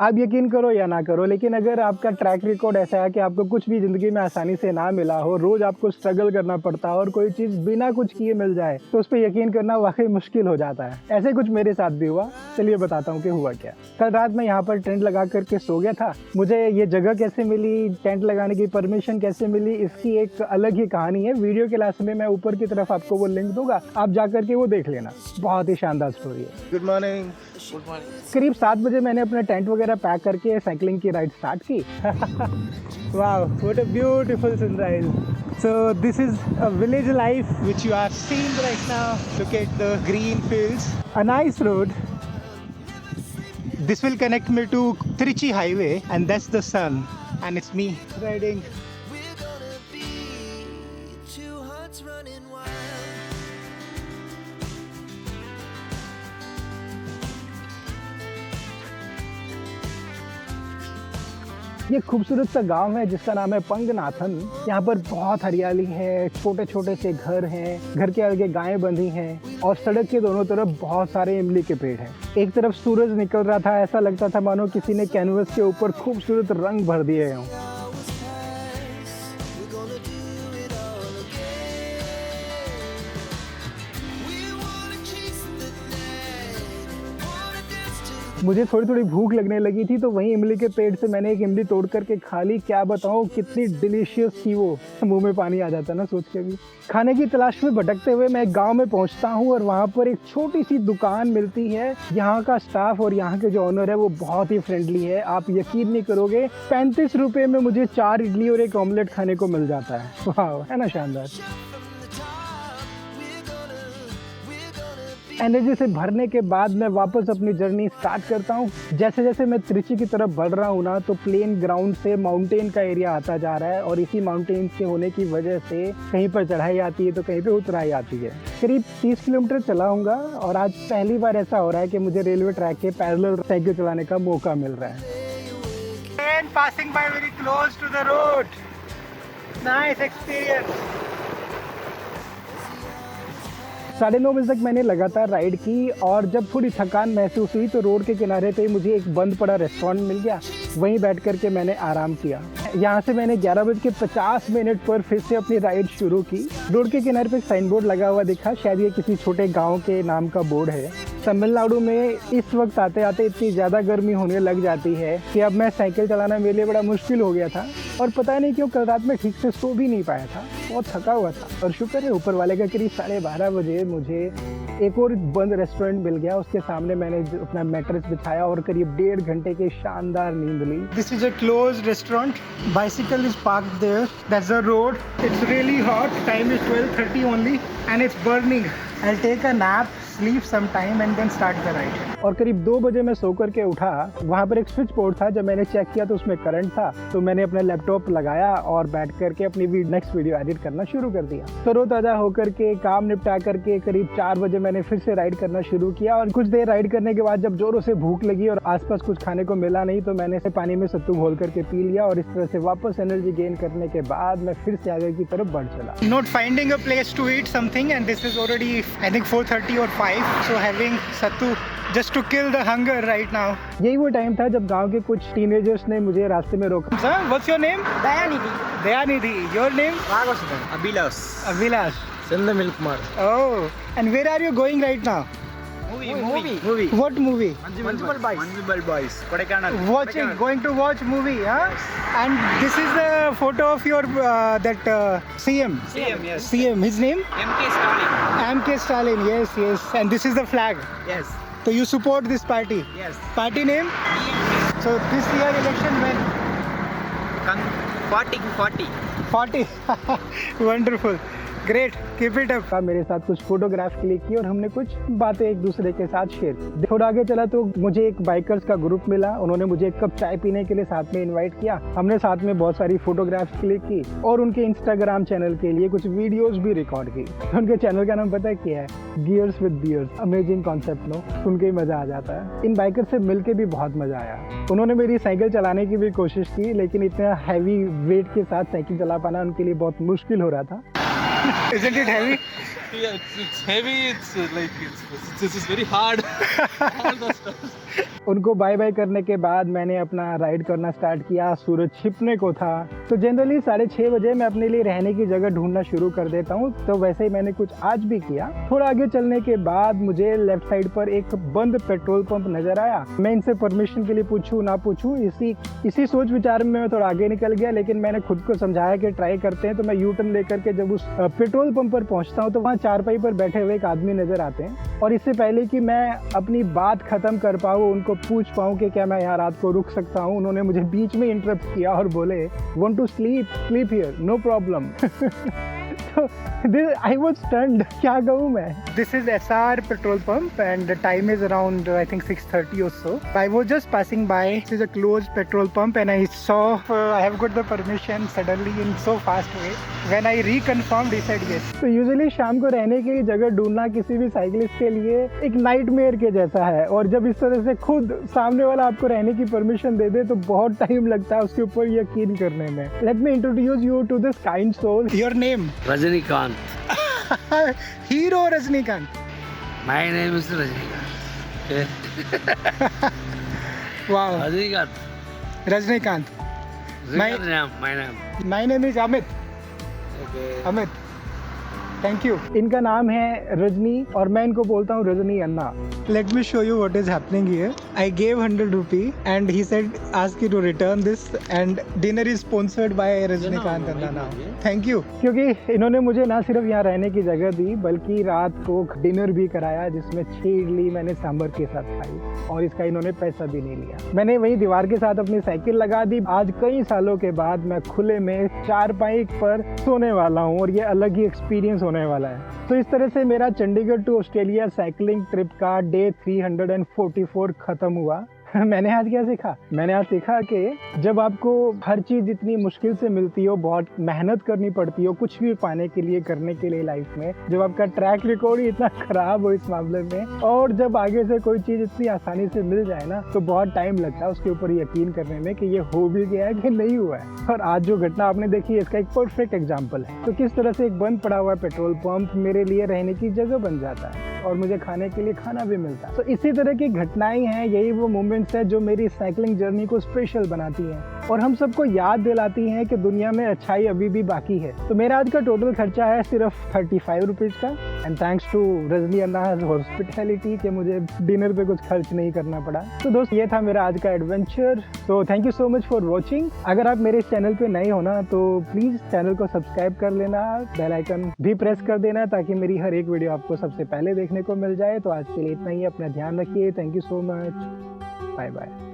आप यकीन करो या ना करो, लेकिन अगर आपका ट्रैक रिकॉर्ड ऐसा है कि आपको कुछ भी ज़िंदगी में आसानी से ना मिला हो, रोज़ आपको स्ट्रगल करना पड़ता हो और कोई चीज़ बिना कुछ किए मिल जाए, तो उस पे यकीन करना वाक़ई मुश्किल हो जाता है। ऐसे कुछ मेरे साथ भी हुआ। चलिए बताता हूँ कि हुआ क्या। कल रात मैं यहाँ पर टेंट लगा कर के सो गया था। मुझे ये जगह कैसे मिली, टेंट लगाने की परमिशन कैसे मिली, इसकी एक अलग ही कहानी है। वीडियो के लास्ट में मैं ऊपर की तरफ आपको वो लिंक दूँगा, आप जा कर के वो देख लेना। बहुत ही शानदार स्टोरी है। Good morning. करीब 7 बजे मैंने अपने टेंट वगैरह पैक करके साइकिलिंग की राइड स्टार्ट की। वाह, what a beautiful sunrise. So this is a village life which you are seeing right now. Look at the green fields. A nice road. This will connect me to Trichy highway and that's the sun. And it's me riding. We're gonna be two hearts running wild. ये खूबसूरत सा गांव है जिसका नाम है पंगनाथन। यहाँ पर बहुत हरियाली है, छोटे छोटे से घर हैं, घर के आगे गायें बंधी हैं और सड़क के दोनों तरफ बहुत सारे इमली के पेड़ हैं। एक तरफ सूरज निकल रहा था, ऐसा लगता था मानो किसी ने कैनवस के ऊपर खूबसूरत रंग भर दिए हों। We're gonna do it all again. We wanna chase the night, wanna dance to मुझे थोड़ी थोड़ी भूख लगने लगी थी तो वहीं इमली के पेड़ से मैंने एक इमली तोड़ करके खा ली। क्या बताऊँ कितनी डिलीशियस थी वो, मुंह में पानी आ जाता ना सोच के भी। खाने की तलाश में भटकते हुए मैं एक गांव में पहुंचता हूं और वहां पर एक छोटी सी दुकान मिलती है। यहाँ का स्टाफ और यहाँ के जो ऑनर है वो बहुत ही फ्रेंडली है। आप यकीन नहीं करोगे, 35 रुपए में मुझे 4 इडली और एक ऑमलेट खाने को मिल जाता है। वाह, है ना शानदार। एनर्जी से भरने के बाद मैं वापस अपनी जर्नी स्टार्ट करता हूँ। जैसे जैसे मैं त्रिची की तरफ बढ़ रहा हूँ ना, तो प्लेन ग्राउंड से माउंटेन का एरिया आता जा रहा है और इसी माउंटेन के होने की वजह से कहीं पर चढ़ाई आती है तो कहीं पे उतराई आती है। करीब 30 किलोमीटर चलाऊंगा और आज पहली बार ऐसा हो रहा है कि मुझे रेलवे ट्रैक के पैरेलल साइकिल चलाने का मौका मिल रहा है। Train passing by very close to the road. Nice experience. 9:30 बजे तक मैंने लगातार राइड की और जब थोड़ी थकान महसूस हुई तो रोड के किनारे पे मुझे एक बंद पड़ा रेस्टोरेंट मिल गया। वहीं बैठ कर के मैंने आराम किया। यहाँ से मैंने 11:50 पर फिर से अपनी राइड शुरू की। रोड के किनारे पे एक साइन बोर्ड लगा हुआ दिखा, शायद ये किसी छोटे गांव के नाम का बोर्ड है। तमिलनाडु में इस वक्त आते आते इतनी ज़्यादा गर्मी होने लग जाती है कि अब मैं साइकिल चलाना मेरे लिए बड़ा मुश्किल हो गया था और पता नहीं क्यों कल रात में ठीक से सो भी नहीं पाया था, बहुत थका हुआ था। और शुक्र है ऊपर वाले का करीब 12:30 बजे मुझे एक और बंद रेस्टोरेंट मिल गया। उसके सामने मैंने अपना मैट्रेस बिछाया और करीब 1.5 घंटे की शानदार नींद ली। This is a close restaurant, bicycle is parked there, that's the road. It's really hot, time is 12:30 only and it's burning. I will take a nap, sleep some time and then start the ride. और करीब 2 बजे मैं सो करके उठा। वहाँ पर एक switch board था, जब मैंने चेक किया तो उसमें करंट था, तो मैंने अपना लैपटॉप लगाया और बैठ करके अपनी नेक्स्ट वीडियो एडिट करना शुरू कर दिया। तरोताजा होकर के काम निपटा करके करीब 4 बजे मैंने फिर से राइड करना शुरू किया। और कुछ देर राइड करने के बाद जब जोरों से भूख लगी और आसपास कुछ खाने को मिला नहीं तो मैंने पानी में सत्तू घोल करके पी लिया और इस तरह से वापस एनर्जी गेन करने के बाद मैं फिर से आगे की तरफ बढ़ चला। Not finding a place to eat something and this is already I think 4:30 और 5, so having sattu just to kill the hunger right now. यही वो टाइम था जब गांव के कुछ टीनेजर्स ने मुझे रास्ते में रोका। Sir, what's your name? Dayanidhi. Dayanidhi. Your name? Raghavasudan. Abhilash. Abhilash. Sendamil Kumar. Oh, and where are you going right now? Movie. What movie? Manjumal Boys. Manjumal Boys. Kodaikanal. Watching, going to watch movie, huh? And this is the photo of your that CM. CM, yes. CM. His name? MK Stalin. MK Stalin. Yes, yes. And this is the flag. Yes. So you support this party? Yes. Party name? So this year election when? 40. 40. Wonderful. Great, keep it up. मेरे साथ कुछ photograph click की और हमने कुछ बातें एक दूसरे के साथ शेयर की। थोड़ा आगे चला तो मुझे एक बाइकर्स का ग्रुप मिला, उन्होंने मुझे एक कप चाय पीने के लिए साथ में इनवाइट किया। हमने साथ में बहुत सारी फोटोग्राफ्स क्लिक की और उनके इंस्टाग्राम चैनल के लिए कुछ वीडियोस भी रिकॉर्ड की। उनके चैनल का नाम पता है क्या है? Gears with bears. Amazing concept, no? सुन के ही मजा आ जाता है। इन बाइकर से मिलके भी बहुत मजा आया। उन्होंने मेरी साइकिल चलाने की भी कोशिश की, लेकिन इतना हैवी वेट के साथ साइकिल चला पाना उनके लिए बहुत मुश्किल हो रहा था। Isn't it heavy? Yeah, it's heavy. It's like this is very hard. All the stuff. उनको बाय बाय करने के बाद मैंने अपना राइड करना स्टार्ट किया। सूरज छिपने को था, तो जनरली 6:30 बजे मैं अपने लिए रहने की जगह ढूंढना शुरू कर देता हूँ। तो वैसे ही मैंने कुछ आज भी किया। थोड़ा आगे चलने के बाद मुझे लेफ्ट साइड पर एक बंद पेट्रोल पंप नजर आया। मैं इनसे परमिशन के लिए पूछूं ना पूछूं, इसी सोच विचार में मैं थोड़ा आगे निकल गया, लेकिन मैंने खुद को समझाया कि ट्राई करते हैं। तो मैं यू टर्न लेकर के जब उस पेट्रोल पंप पर पहुंचता हूँ तो वहाँ चारपाई पर बैठे हुए एक आदमी नजर आते हैं। और इससे पहले कि मैं अपनी बात खत्म कर पाऊँ, उनको पूछ पाऊँ कि क्या मैं यहाँ रात को रुक सकता हूँ, उन्होंने मुझे बीच में इंटरप्ट किया और बोले, want to sleep here, no problem. I was stunned. क्या कहूँ मैं? This is SR petrol pump and the time is around I think 6:30 or so. I was just passing by. This is a closed petrol pump and I saw I have got the permission suddenly in so fast way. When I reconfirmed, he said yes. तो usually शाम को रहने के लिए जगह ढूंढना किसी भी साइकिलिस्ट के लिए एक नाइटमेयर के जैसा है, और जब इस तरह से खुद सामने वाला आपको रहने की परमिशन दे दे तो बहुत टाइम लगता है उसके ऊपर यकीन करने में। Let me introduce you to this kind soul. Your name? Rajinikanth. Hero Rajnikant. My name is Rajinikanth. Wow. Rajinikanth. Rajnikant. Rajinikanth, my name. My name is Amit. Okay. Amit. Thank you. इनका नाम है रजनी और मैं इनको बोलता हूँ Rajni Anna. Let me show you what is happening here. I gave 100 rupee and he said ask you to return this and dinner is sponsored by Rajinikanth Anna now. Thank you. क्योंकि इन्होंने मुझे ना सिर्फ यहाँ रहने की जगह दी बल्कि रात को डिनर भी कराया, जिसमें 6 इडली मैंने सांभर के साथ खाई और इसका इन्होंने पैसा भी नहीं लिया। मैंने वही दीवार के साथ अपनी साइकिल लगा दी। आज कई सालों के बाद मैं खुले में चारपाई पर सोने वाला हूँ और ये अलग ही एक्सपीरियंस होने वाला है। तो इस तरह से मेरा Chandigarh to Australia cycling trip का डे 344 खत्म हुआ। मैंने आज क्या सीखा? मैंने आज सीखा कि जब आपको हर चीज़ इतनी मुश्किल से मिलती हो, बहुत मेहनत करनी पड़ती हो कुछ भी पाने के लिए, करने के लिए लाइफ में, जब आपका ट्रैक रिकॉर्ड ही इतना खराब हो इस मामले में, और जब आगे से कोई चीज़ इतनी आसानी से मिल जाए ना, तो बहुत टाइम लगता है उसके ऊपर यकीन करने में कि ये हो भी गया है कि नहीं हुआ है। और आज जो घटना आपने देखी है इसका एक परफेक्ट एग्जाम्पल है। तो किस तरह से एक बंद पड़ा हुआ पेट्रोल पंप मेरे लिए रहने की जगह बन जाता है और मुझे खाने के लिए खाना भी मिलता है। तो इसी तरह की घटनाएं हैं, यही वो मोमेंट्स है जो मेरी साइकिलिंग जर्नी को स्पेशल बनाती हैं और हम सबको याद दिलाती हैं कि दुनिया में अच्छाई अभी भी बाकी है। तो मेरा आज का टोटल खर्चा है सिर्फ 35 रुपीज़ का, and thanks to Rajni Anna's hospitality कि मुझे डिनर पे कुछ खर्च नहीं करना पड़ा। तो दोस्त ये था मेरा आज का एडवेंचर। तो thank you so much for watching. अगर आप मेरे चैनल पे नए हो ना तो प्लीज़ चैनल को सब्सक्राइब कर लेना, बेल आइकन भी प्रेस कर देना ताकि मेरी हर एक वीडियो आपको सबसे पहले देखने को मिल जाए। तो आज के लिए इतना ही, अपना ध्यान रखिए। Thank you so much, bye bye.